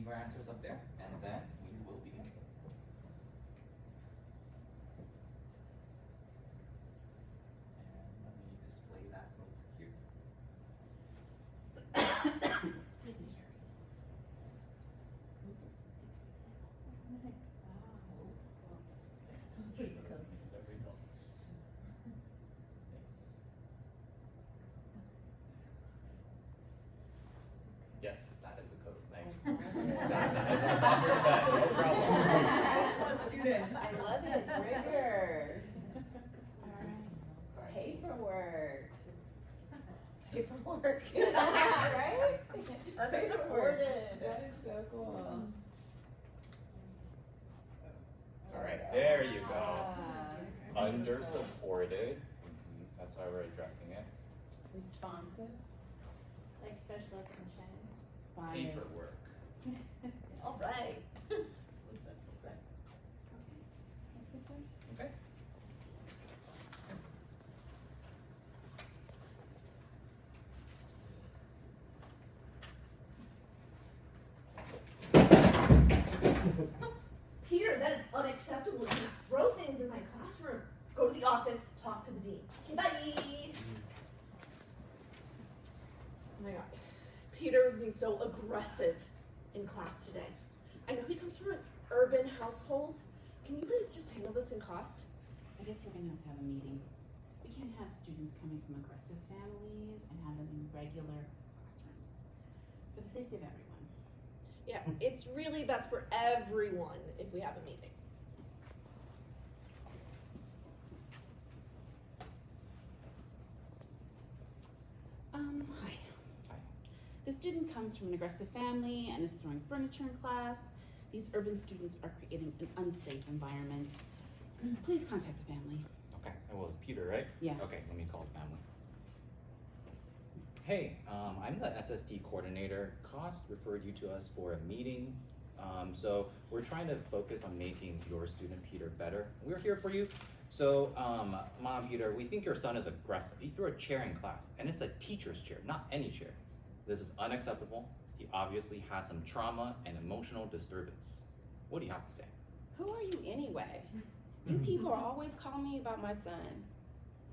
your answers up there, and then we will begin. And let me display that over here. Excuse me. The results. Yes, that is the code. Nice. That is our doctor's pet. No problem. Student. I love it. Rigor. All right. Paperwork. Paperwork. Right? Unsupported. That is so cool. All right, there you go. Ah. Under-supported. That's how we're addressing it. Responsive. Like special attention. Bias. Paperwork. All right. What's up? What's up? Okay. What's this one? Okay. Peter, that is unacceptable. You throw things in my classroom. Go to the office, talk to the dean. Okay, bye. Oh my god. Peter was being so aggressive in class today. I know he comes from an urban household. Can you please just handle this in cost? I guess we're gonna have to have a meeting. We can't have students coming from aggressive families and have them in regular classrooms. For the safety of everyone. Yeah, it's really best for everyone if we have a meeting. Hi. Hi. The student comes from an aggressive family and is throwing furniture in class. These urban students are creating an unsafe environment. Please contact the family. Okay, and well, it's Peter, right? Yeah. Okay, let me call the family. Hey, I'm the SST coordinator. Cost referred you to us for a meeting. So we're trying to focus on making your student, Peter, better. We're here for you. So, Mom, Peter, we think your son is aggressive. He threw a chair in class, and it's a teacher's chair, not any chair. This is unacceptable. He obviously has some trauma and emotional disturbance. What do you have to say? Who are you anyway? You people are always calling me about my son.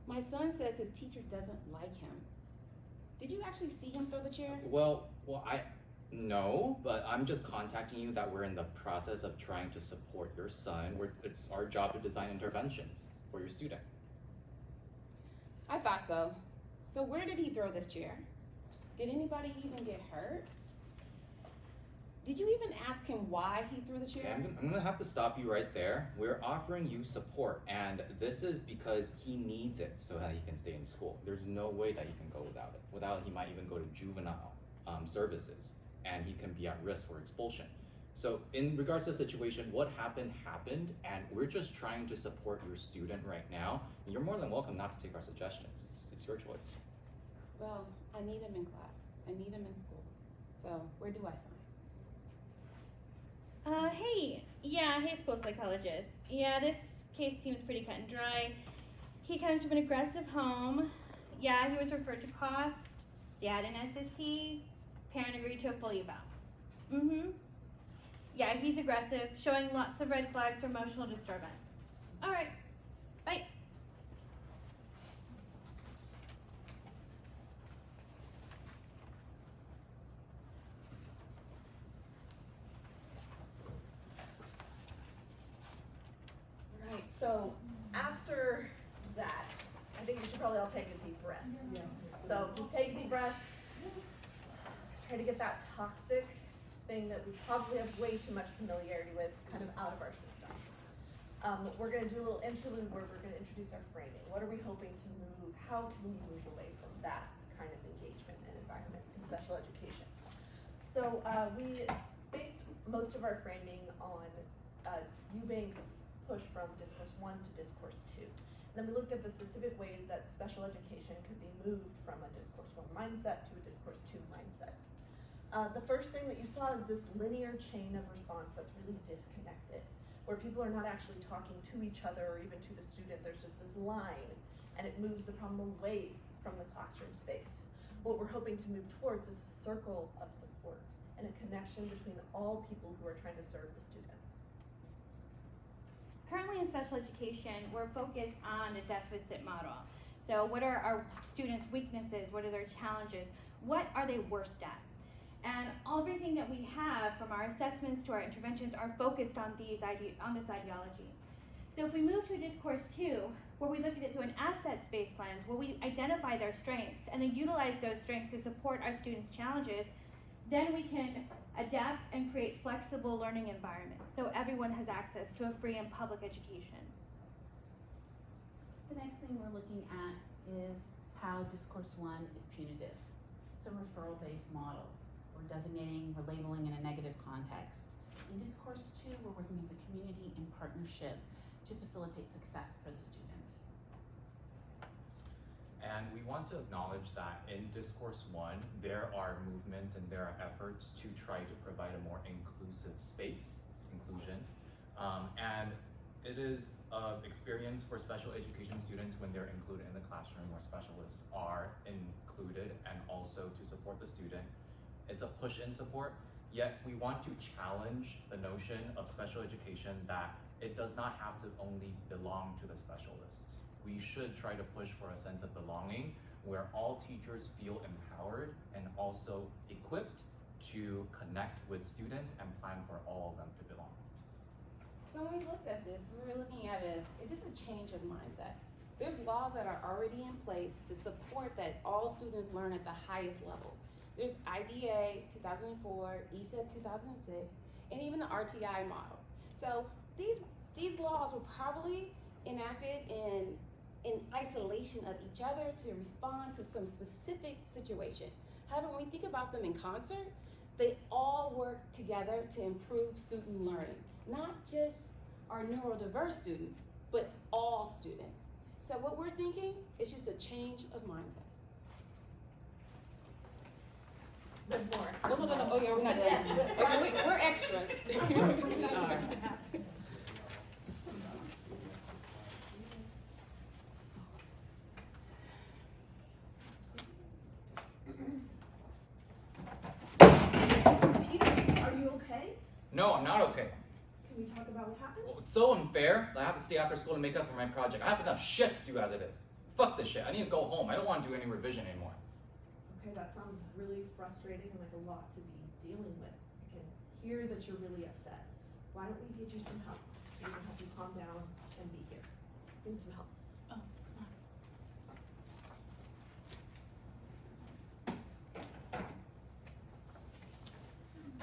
My son says his teacher doesn't like him. Did you actually see him throw the chair? No, but I'm just contacting you that we're in the process of trying to support your son. It's our job to design interventions for your student. I thought so. So where did he throw this chair? Did anybody even get hurt? Did you even ask him why he threw the chair? Okay, I'm gonna have to stop you right there. We're offering you support, and this is because he needs it so that he can stay in school. There's no way that he can go without it. Without it, he might even go to juvenile services, and he can be at risk for expulsion. So in regards to the situation, what happened, and we're just trying to support your student right now. You're more than welcome not to take our suggestions. It's your choice. Well, I need him in class. I need him in school. So where do I sign? Hey, school psychologist. Yeah, this case seems pretty cut and dry. He comes from an aggressive home. Yeah, he was referred to cost. Dad an SST. Parent agreed to a full eval. Yeah, he's aggressive, showing lots of red flags for emotional disturbance. All right, bye. Right, so after that, I think we should probably all take a deep breath. Yeah. So just take a deep breath. Try to get that toxic thing that we probably have way too much familiarity with kind of out of our systems. We're gonna do a little interlude where we're gonna introduce our framing. What are we hoping to move? How can we move away from that kind of engagement and environment in special education? So we based most of our framing on Eubank's push from discourse 1 to discourse 2. And then we looked at the specific ways that special education could be moved from a discourse 1 mindset to a discourse 2 mindset. The first thing that you saw is this linear chain of response that's really disconnected, where people are not actually talking to each other or even to the student. There's just this line, and it moves the problem away from the classroom space. What we're hoping to move towards is a circle of support, and a connection between all people who are trying to serve the students. Currently in special education, we're focused on a deficit model. So what are our students' weaknesses? What are their challenges? What are they worst at? And everything that we have, from our assessments to our interventions, are focused on this ideology. So if we move to discourse 2, where we look at it through an assets-based lens, where we identify their strengths and then utilize those strengths to support our students' challenges, then we can adapt and create flexible learning environments so everyone has access to a free and public education. The next thing we're looking at is how discourse 1 is punitive. It's a referral-based model. We're designating, we're labeling in a negative context. In discourse 2, we're working as a community in partnership to facilitate success for the student. And we want to acknowledge that in discourse 1, there are movements and there are efforts to try to provide a more inclusive space, inclusion. And it is an experience for special education students when they're included in the classroom where specialists are included and also to support the student. It's a push-in support, yet we want to challenge the notion of special education that it does not have to only belong to the specialists. We should try to push for a sense of belonging where all teachers feel empowered and also equipped to connect with students and plan for all of them to belong. So when we looked at this, we were looking at it as, it's just a change of mindset. There's laws that are already in place to support that all students learn at the highest levels. There's IDA 2004, ESA 2006, and even the RTI model. So these laws were probably enacted in isolation of each other to respond to some specific situation. However, when we think about them in concert, they all work together to improve student learning. Not just our neurodiverse students, but all students. So what we're thinking is just a change of mindset. The more. No. Oh yeah, we're not Yes, done. but Okay, we're extras. We are. Peter, are you okay? No, I'm not okay. Can we talk about what happened? Well, it's so unfair that I have to stay after school to make up for my project. I have enough shit to do as it is. Fuck this shit. I need to go home. I don't want to do any revision anymore. Okay, that sounds really frustrating and like a lot to be dealing with. I can hear that you're really upset. Why don't we get you some help so we can help you calm down and be here? We need some help. Oh, come on.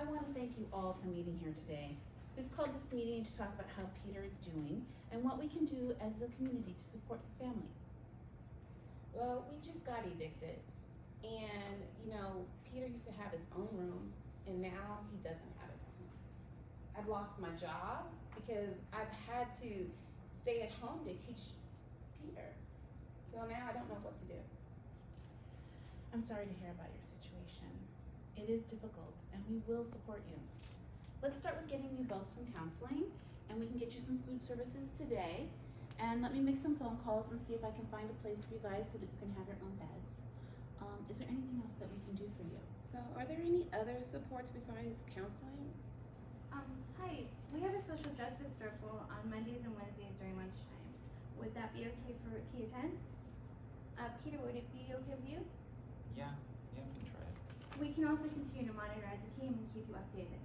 I want to thank you all for meeting here today. We've called this meeting to talk about how Peter is doing and what we can do as a community to support his family. Well, we just got evicted. And, you know, Peter used to have his own room, and now he doesn't have his own. I've lost my job because I've had to stay at home to teach Peter. So now I don't know what to do. I'm sorry to hear about your situation. It is difficult, and we will support you. Let's start with getting you both some counseling, and we can get you some food services today. And let me make some phone calls and see if I can find a place for you guys so that you can have your own beds. Is there anything else that we can do for you? So are there any other supports besides counseling? Hi, we have a social justice circle on Mondays and Wednesdays during lunchtime. Would that be okay for key attendance? Peter, would it be okay with you? Yeah, we can try it. We can also continue to monitor as a team and keep you updated.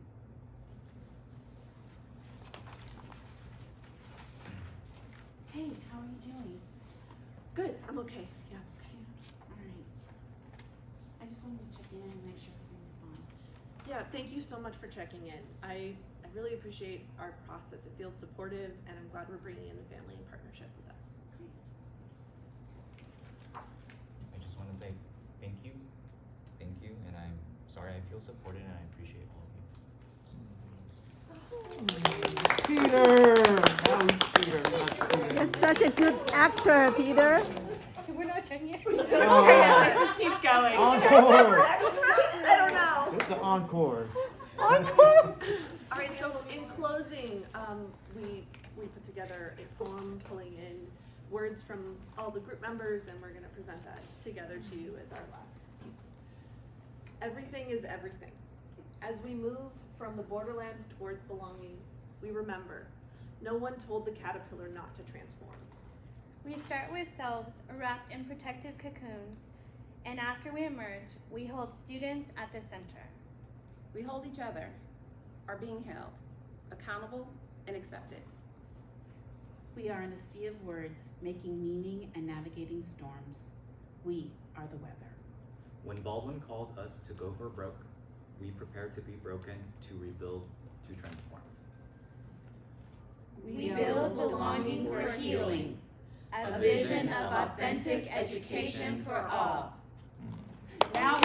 Hey, how are you doing? Good, I'm okay. Yeah. All right. I just wanted to check in and make sure everything was fine. Yeah, thank you so much for checking in. I really appreciate our process. It feels supportive, and I'm glad we're bringing in the family in partnership with us. I just want to say thank you, and I'm sorry I feel supported and I appreciate all of you. Peter! That was Peter, not Peter. You're such a good actor, Peter. We're not checking it. It just keeps going. Encore! I don't know. It's the encore. All right, so in closing, we put together a poem pulling in words from all the group members, and we're going to present that together to you as our last piece. Everything is everything. As we move from the borderlands towards belonging, we remember, no one told the caterpillar not to transform. We start with selves wrapped in protective cocoons, and after we emerge, we hold students at the center. We hold each other, are being held, accountable and accepted. We are in a sea of words, making meaning and navigating storms. We are the weather. When Baldwin calls us to go for broke, we prepare to be broken, to rebuild, to transform. We build belonging for healing, a vision of authentic education for all. Now